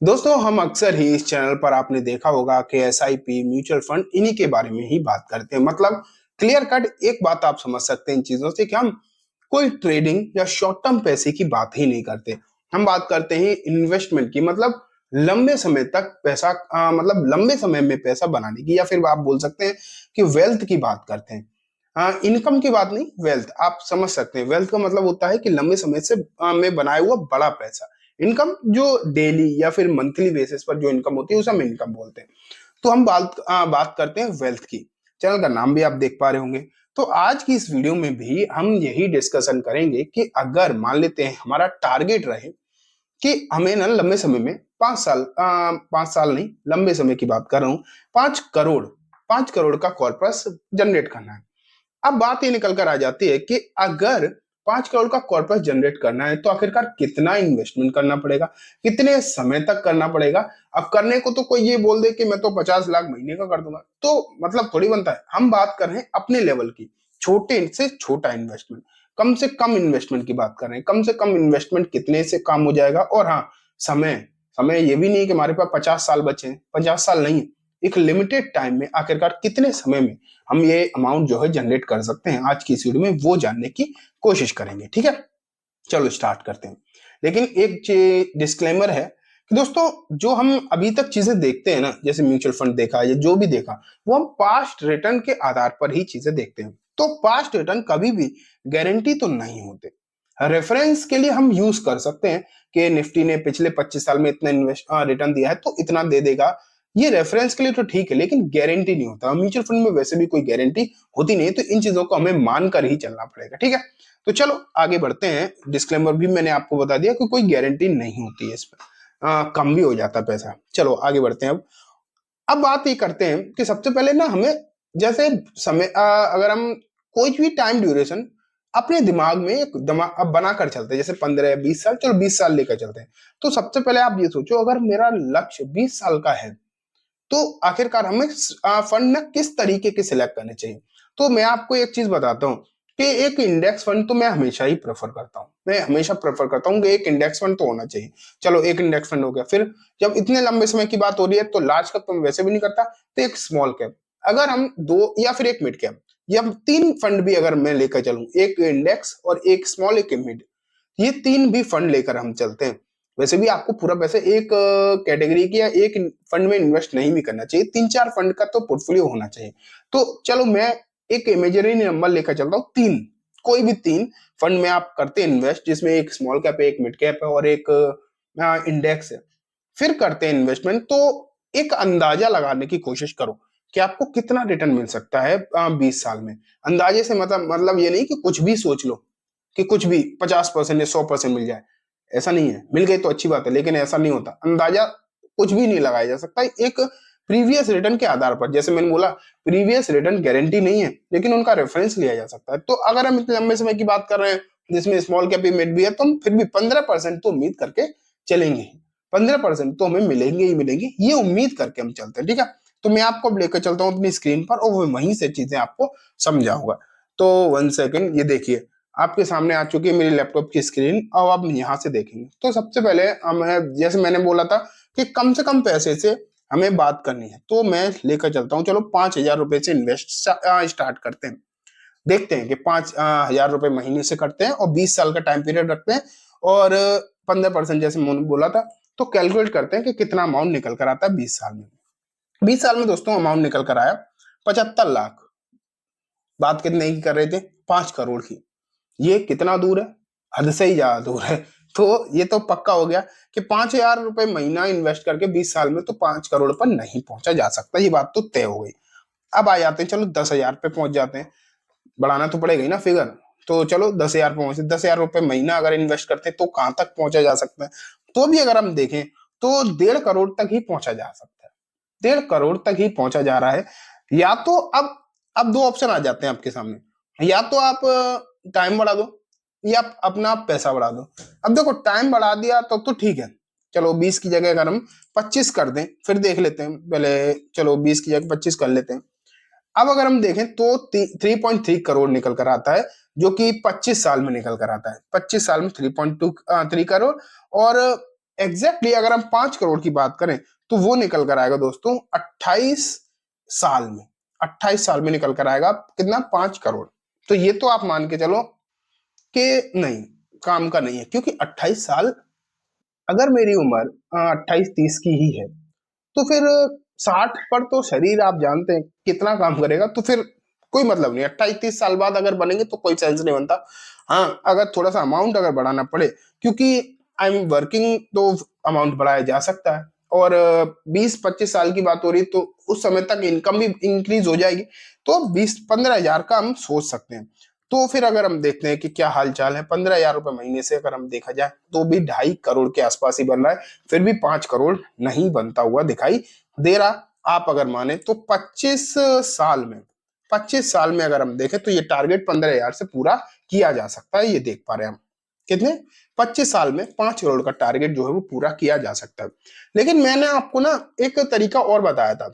दोस्तों हम अक्सर ही इस चैनल पर आपने देखा होगा कि एसआईपी म्यूचुअल फंड इन्हीं के बारे में ही बात करते हैं। मतलब क्लियर कट एक बात आप समझ सकते हैं इन चीजों से कि हम कोई ट्रेडिंग या शॉर्ट टर्म पैसे की बात ही नहीं करते। हम बात करते हैं इन्वेस्टमेंट की, मतलब लंबे समय तक पैसा मतलब लंबे समय में पैसा बनाने की, या फिर आप बोल सकते हैं कि वेल्थ की बात करते हैं। इनकम की बात नहीं, वेल्थ आप समझ सकते हैं। वेल्थ का मतलब होता है कि लंबे समय से में बनाया हुआ बड़ा पैसा। इनकम जो डेली या फिर मंथली बेसिस पर जो इनकम होती है उसे हम इनकम बोलते हैं। तो हम बात करते हैं वेल्थ की। चैनल का नाम भी आप देख पा रहे होंगे। तो आज की इस वीडियो में भी हम यही डिस्कशन करेंगे कि अगर मान लेते हैं हमारा टारगेट रहे कि हमें ना लंबे समय में 5 साल 5 साल नहीं, लंबे समय की बात कर रहा हूँ, 5 करोड़ 5 करोड़ का कॉर्पस जनरेट करना है। अब बात ये निकल कर आ जाती है कि अगर 5 करोड़ का कॉर्पस जनरेट करना है तो आखिरकार कितना इन्वेस्टमेंट करना पड़ेगा, कितने समय तक करना पड़ेगा। अब करने को तो कोई ये बोल दे कि मैं तो 50 लाख महीने का कर दूंगा, तो मतलब थोड़ी बनता है। हम बात कर रहे हैं अपने लेवल की, छोटे से छोटा इन्वेस्टमेंट, कम से कम इन्वेस्टमेंट की बात कर रहे हैं। कम से कम इन्वेस्टमेंट कितने से काम हो जाएगा। और हाँ, समय समय ये भी नहीं है कि हमारे पास 50 साल बचे हैं, 50 साल नहीं, एक लिमिटेड टाइम में आखिरकार कितने समय में हम ये अमाउंट जो है जनरेट कर सकते हैं। आज की इस वीडियो में वो जानने की कोशिश करेंगे, ठीक है। चलो स्टार्ट करते हैं। लेकिन एक डिस्क्लेमर है कि दोस्तों, जो हम अभी तक चीजें देखते हैं ना, जैसे म्यूचुअल फंड देखा या जो भी देखा, वो हम पास्ट रिटर्न के आधार पर ही चीजें देखते हैं। तो पास्ट रिटर्न कभी भी गारंटी तो नहीं होते। रेफरेंस के लिए हम यूज कर सकते हैं कि निफ्टी ने पिछले 25 साल में इतना इन्वेस्ट रिटर्न दिया है तो इतना दे देगा। ये रेफरेंस के लिए तो ठीक है, लेकिन गारंटी नहीं होता। म्यूचुअल फंड में वैसे भी कोई गारंटी होती नहीं है, तो इन चीजों को हमें मानकर ही चलना पड़ेगा, ठीक है। तो चलो आगे बढ़ते हैं। डिस्क्लेमर भी मैंने आपको बता दिया कि कोई गारंटी नहीं होती है इसमें, कम भी हो जाता है पैसा। चलो आगे बढ़ते हैं। अब बात ये करते हैं कि सबसे पहले ना हमें, जैसे समय अगर हम कोई भी टाइम ड्यूरेशन अपने दिमाग में एक दिमाग अब बनाकर चलते हैं, जैसे 15 या 20 साल, चलो 20 साल लेकर चलते हैं। तो सबसे पहले आप ये सोचो, अगर मेरा लक्ष्य 20 साल का है तो आखिरकार हमें फंड ना किस तरीके के सिलेक्ट करने चाहिए। तो मैं आपको एक चीज बताता हूँ कि एक इंडेक्स फंड तो मैं हमेशा ही प्रेफर करता हूँ। मैं हमेशा प्रेफर करता हूँ कि एक इंडेक्स फंड तो होना चाहिए। चलो एक इंडेक्स फंड हो गया। फिर जब इतने लंबे समय की बात हो रही है तो लार्ज कैप तो मैं वैसे भी नहीं करता, तो एक स्मॉल कैप, अगर हम दो या फिर एक मिड कैप, या 3 फंड भी अगर मैं लेकर चलूं, एक इंडेक्स और एक स्मॉल एक मिड, ये 3 भी फंड लेकर हम चलते हैं। वैसे भी आपको पूरा पैसे एक कैटेगरी की या एक फंड में इन्वेस्ट नहीं भी करना चाहिए, 3-4 फंड का तो पोर्टफोलियो होना चाहिए। तो चलो मैं एक इमेजिनरी नंबर लेकर चलता हूँ, 3, कोई भी 3 फंड में आप करते हैं इन्वेस्ट, जिसमें एक स्मॉल कैप है, एक मिड कैप है और एक इंडेक्स है। फिर करते हैं इन्वेस्टमेंट। तो एक अंदाजा लगाने की कोशिश करो कि आपको कितना रिटर्न मिल सकता है 20 साल में। अंदाजे से मतलब ये नहीं कि कुछ भी सोच लो कि कुछ भी 50% या 100% मिल जाए। ऐसा नहीं है, मिल गई तो अच्छी बात है, लेकिन ऐसा नहीं होता। अंदाजा कुछ भी नहीं लगाया जा सकता। एक प्रीवियस रिटर्न के आधार पर, जैसे मैंने बोला, प्रीवियस रिटर्न गारंटी नहीं है, लेकिन उनका रेफरेंस लिया जा सकता है। तो अगर हम इतने लंबे समय की बात कर रहे हैं जिसमें स्मॉल कैप भी मिड भी है, तो हम फिर भी 15% तो उम्मीद करके चलेंगे। 15% तो हमें मिलेंगे ही मिलेंगे, ये उम्मीद करके हम चलते हैं, ठीक है। तो मैं आपको अब लेकर चलता हूँ अपनी स्क्रीन पर और वो वहीं से चीजें आपको समझाऊंगा। तो 1 सेकेंड, ये देखिए आपके सामने आ चुकी है मेरी लैपटॉप की स्क्रीन। अब आप यहाँ से देखेंगे तो सबसे पहले हमें, जैसे मैंने बोला था कि कम से कम पैसे से हमें बात करनी है, तो मैं लेकर चलता हूँ। चलो 5,000 रुपए से इन्वेस्ट स्टार्ट करते हैं। देखते हैं कि 5,000 रुपए महीने से करते हैं और 20 साल का टाइम पीरियड रखते हैं और 15% जैसे मैंने बोला था। तो कैलकुलेट करते हैं कि कितना अमाउंट निकल कर आता है 20 साल में। 20 साल में दोस्तों अमाउंट निकल कर आया 75 लाख। बात कितने की कर रहे थे? 5 करोड़ की। ये कितना दूर है? हद से ही ज्यादा दूर है। तो ये तो पक्का हो गया कि 5,000 रुपए महीना इन्वेस्ट करके 20 साल में तो 5 करोड़ पर नहीं पहुंचा जा सकता। ये बात तो तय हो गई। अब आ जाते हैं, चलो 10,000 पे पहुंच जाते हैं। बढ़ाना तो पड़ेगा ही ना फिगर। तो चलो 10,000 पहुंचे, 10,000 रुपए महीना अगर इन्वेस्ट करते हैं तो कहां तक पहुंचा जा सकता है? तो भी अगर हम देखें तो 1.5 करोड़ तक ही पहुंचा जा सकता है। 1.5 करोड़ तक ही पहुंचा जा रहा है। या तो अब दो ऑप्शन आ जाते हैं आपके सामने, या तो आप टाइम बढ़ा दो या अपना पैसा बढ़ा दो। अब देखो, टाइम बढ़ा दिया तो ठीक है। चलो 20 की जगह अगर हम 25 कर दें, फिर देख लेते हैं पहले। चलो 20 की जगह 25 कर लेते हैं। अब अगर हम देखें तो 3.3 करोड़ निकल कर आता है, जो कि 25 साल में निकल कर आता है। 25 साल में 3.2 3 करोड़। और एग्जैक्टली अगर हम 5 करोड़ की बात करें तो वो निकल कर आएगा दोस्तों 28 साल में। 28 साल में निकल कर आएगा कितना, 5 करोड़। तो ये तो आप मान के चलो कि नहीं, काम का नहीं है, क्योंकि 28 साल, अगर मेरी उम्र 28-30 की ही है तो फिर 60 पर तो शरीर आप जानते हैं कितना काम करेगा, तो फिर कोई मतलब नहीं। 28-30 साल बाद अगर बनेंगे तो कोई सेंस नहीं बनता। हाँ, अगर थोड़ा सा अमाउंट अगर बढ़ाना पड़े, क्योंकि आई एम वर्किंग, तो अमाउंट बढ़ाया जा सकता है। और 20-25 साल की बात हो रही तो उस समय तक इनकम भी इंक्रीज हो जाएगी, तो 20-15 हजार का हम सोच सकते हैं। तो फिर अगर हम देखते हैं कि क्या हाल चाल है, 15 हजार रुपए महीने से अगर हम देखा जाए तो भी 2.5 करोड़ के आसपास ही बन रहा है, फिर भी 5 करोड़ नहीं बनता हुआ दिखाई दे रहा। आप अगर माने तो 25 साल में, 25 साल में अगर हम देखें तो ये टारगेट 15 हजार से पूरा किया जा सकता है। ये देख पा रहे हैं हम कितने, 25 साल में 5 करोड़ का टारगेट जो है वो पूरा किया जा सकता है। लेकिन मैंने आपको ना एक तरीका और बताया था,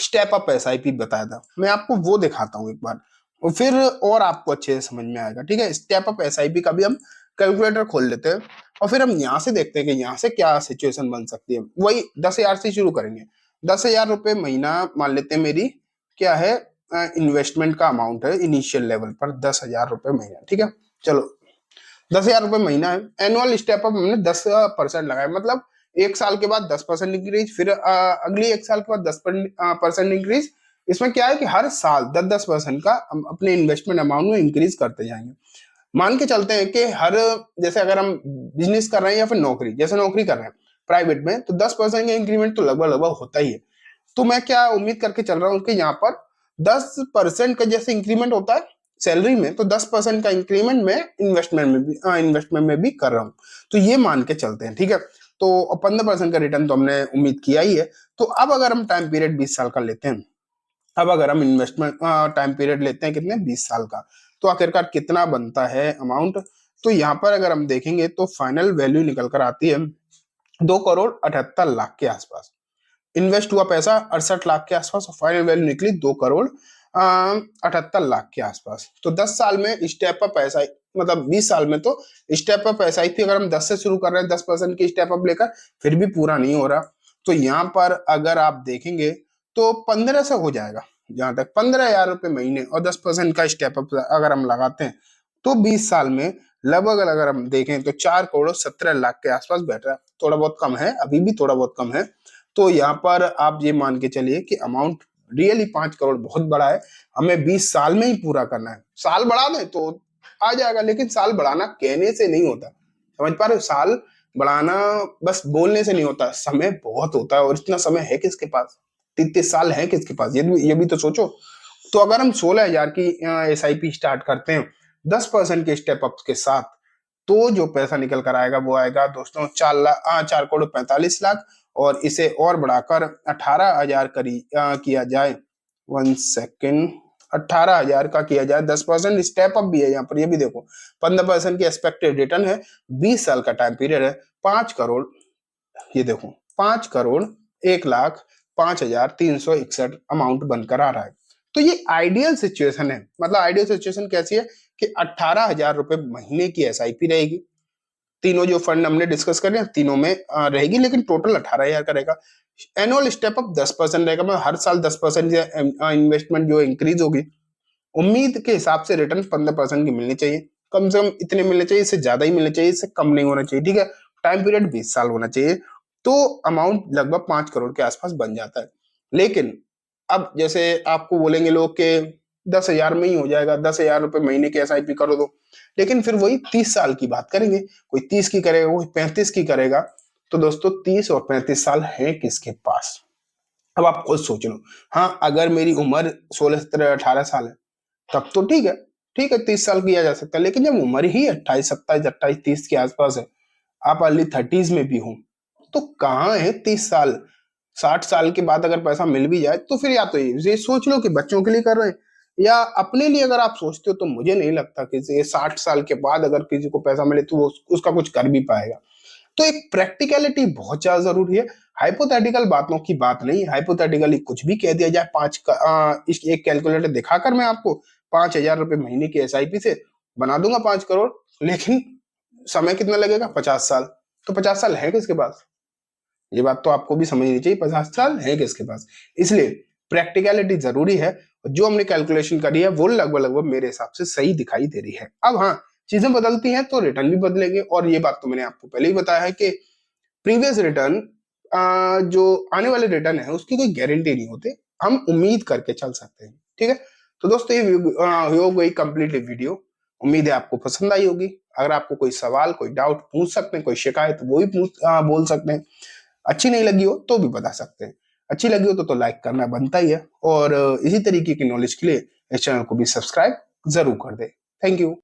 स्टेप अप एसआईपी बताया था, मैं आपको वो दिखाता हूँ एक बार, और फिर और आपको अच्छे से समझ में आएगा। ठीक है, स्टेप अप एसआईपी का भी हम कैलकुलेटर खोल लेते हैं और फिर हम यहाँ से देखते हैं कि यहाँ से क्या सिचुएशन बन सकती है। वही 10 हजार से शुरू करेंगे। 10 हजार रुपये महीना मान लेते हैं मेरी क्या है, इन्वेस्टमेंट का अमाउंट है इनिशियल लेवल पर 10 हजार रुपये महीना। ठीक है, चलो 10 हजार रुपये महीना है। एनुअल स्टेप अप हमने 10% लगाया, मतलब 1 साल के बाद 10% इंक्रीज, फिर अगली 1 साल के बाद 10% इंक्रीज। इसमें क्या है कि हर साल 10-10% का हम अपने इन्वेस्टमेंट अमाउंट में इंक्रीज करते जाएंगे। मान के चलते हैं कि हर, जैसे अगर हम बिजनेस कर रहे हैं या फिर नौकरी, जैसे नौकरी कर रहे हैं प्राइवेट में, तो 10% का इंक्रीमेंट तो लगभग लगभग होता ही है। तो मैं क्या उम्मीद करके चल रहा हूँ कि यहाँ पर 10% का जैसे इंक्रीमेंट होता है सैलरी में, तो 10% का इंक्रीमेंट मैं इन्वेस्टमेंट में भी कर रहा हूँ। तो ये मान के चलते हैं, ठीक है। तो 15% का रिटर्न तो हमने उम्मीद किया ही है। तो अब अगर हम टाइम पीरियड 20 साल का लेते हैं, अब अगर हम इन्वेस्टमेंट टाइम पीरियड लेते हैं कितने, 20 साल का, तो आखिरकार कितना बनता है अमाउंट। तो यहाँ पर अगर हम देखेंगे तो फाइनल वैल्यू निकल कर आती है 2 करोड़ 78 लाख के आसपास। इन्वेस्ट हुआ पैसा 68 लाख के आसपास और फाइनल वैल्यू निकली 2 करोड़ 78 लाख के आसपास। तो 10 साल में स्टेप अप ऐसा, मतलब 20 साल में तो स्टेप अप ऐसा ही थी, अगर हम 10 से शुरू कर रहे हैं 10% की स्टेप अप लेकर, फिर भी पूरा नहीं हो रहा। तो यहाँ पर अगर आप देखेंगे तो 15 से हो जाएगा। जहां तक 15 हजार रुपये महीने और 10% का स्टेप अप अगर हम लगाते हैं तो 20 साल में लगभग अगर हम देखें तो 4 करोड़ 17 लाख के आसपास बैठ रहा है। थोड़ा बहुत कम है, अभी भी थोड़ा बहुत कम है। तो यहाँ पर आप ये मान के चलिए कि अमाउंट रियली 5 करोड़ बहुत बड़ा है। हमें 20 साल में ही पूरा करना है। साल बढ़ा दें तो आ जाएगा, लेकिन साल बढ़ाना कहने से नहीं होता, समझ पा रहे हो। साल बढ़ाना बस बोलने से नहीं होता, समय बहुत होता है, और इतना समय है किसके पास, 30 साल है किसके पास, ये भी तो सोचो। तो अगर हम 16 हजार की एसआईपी स्टार्ट करते हैं 10% के स्टेप अप के साथ, तो जो पैसा निकल कर आएगा वो आएगा दोस्तों 4 करोड़ 45 लाख। और इसे और बढ़ाकर 18 हजार किया जाए, 1 सेकेंड, 18 हजार का किया जाए, 10% स्टेप अप भी है यहाँ पर, ये भी देखो 15% की एक्सपेक्टेड रिटर्न है, 20 साल का टाइम पीरियड है, 5 करोड़, ये देखो 5 करोड़ 1 लाख 5 हजार 361 अमाउंट बनकर आ रहा है। तो ये आइडियल सिचुएशन है। मतलब आइडियल सिचुएशन कैसी है कि 18 हजार रुपए महीने की एसआईपी रहेगी, तीनों जो फंड हमने डिस्कस कर रहे हैं तीनों में रहेगी, लेकिन टोटल 18 हजार का रहेगा। एनुअल स्टेप अप 10% रहेगा, मतलब हर साल 10% इन्वेस्टमेंट जो इंक्रीज होगी, उम्मीद के हिसाब से रिटर्न 15% की मिलनी चाहिए, कम से कम इतने मिलने चाहिए, इससे ज्यादा ही मिलने चाहिए, इससे कम नहीं होना चाहिए। ठीक है, टाइम पीरियड 20 साल होना चाहिए, तो अमाउंट लगभग 5 करोड़ के आसपास बन जाता है। लेकिन अब जैसे आपको बोलेंगे लोग कि 10 हजार में ही हो जाएगा, 10 हजार रुपये महीने की एसआईपी करो दो, लेकिन फिर वही 30 साल की बात करेंगे, कोई 30 की करेगा, कोई 35 की करेगा। तो दोस्तों 30 और 35 साल है किसके पास, अब आप खुद सोच लो। हाँ, अगर मेरी उम्र 16 17 18 साल है तब तो ठीक है, ठीक है 30 साल किया जा सकता है। लेकिन जब उम्र ही 28 27 28 30 के आसपास है, आप अर्ली 30s में भी हो, तो कहाँ है 30 साल। 60 साल के बाद अगर पैसा मिल भी जाए तो फिर या तो ये सोच लो कि बच्चों के लिए कर रहे हैं, या अपने लिए अगर आप सोचते हो, तो मुझे नहीं लगता कि ये 60 साल के बाद अगर किसी को पैसा मिले तो वो उसका कुछ कर भी पाएगा। तो एक प्रैक्टिकलिटी बहुत ज्यादा जरूरी है। हाइपोथेटिकल बातों की बात नहीं, हाइपोथेटिकली कुछ भी कह दिया जाए। इस एक कैलकुलेटर दिखाकर मैं आपको 5 हजार रुपये महीने की एसआईपी से बना दूंगा 5 करोड़, लेकिन समय कितना लगेगा, 50 साल। तो 50 साल है किसके पास? ये बात तो आपको भी समझनी चाहिए, 50 साल है किसके पास। इसलिए प्रैक्टिकलिटी जरूरी है। जो हमने कैलकुलेशन करी है वो लगभग लगभग मेरे हिसाब से सही दिखाई दे रही है। अब हाँ, चीजें बदलती हैं तो रिटर्न भी बदलेंगे, और ये बात तो मैंने आपको पहले ही बताया है कि प्रीवियस रिटर्न, जो आने वाले रिटर्न है उसकी कोई गारंटी नहीं होती, हम उम्मीद करके चल सकते हैं। ठीक है, तो दोस्तों ये हो गई कंप्लीटली वीडियो। उम्मीद है आपको पसंद आई होगी। अगर आपको कोई सवाल, कोई डाउट पूछ सकते हैं, कोई शिकायत वो भी बोल सकते हैं। अच्छी नहीं लगी हो तो भी बता सकते हैं। अच्छी लगी हो तो लाइक करना बनता ही है, और इसी तरीके की नॉलेज के लिए इस चैनल को भी सब्सक्राइब जरूर कर दे। Thank you.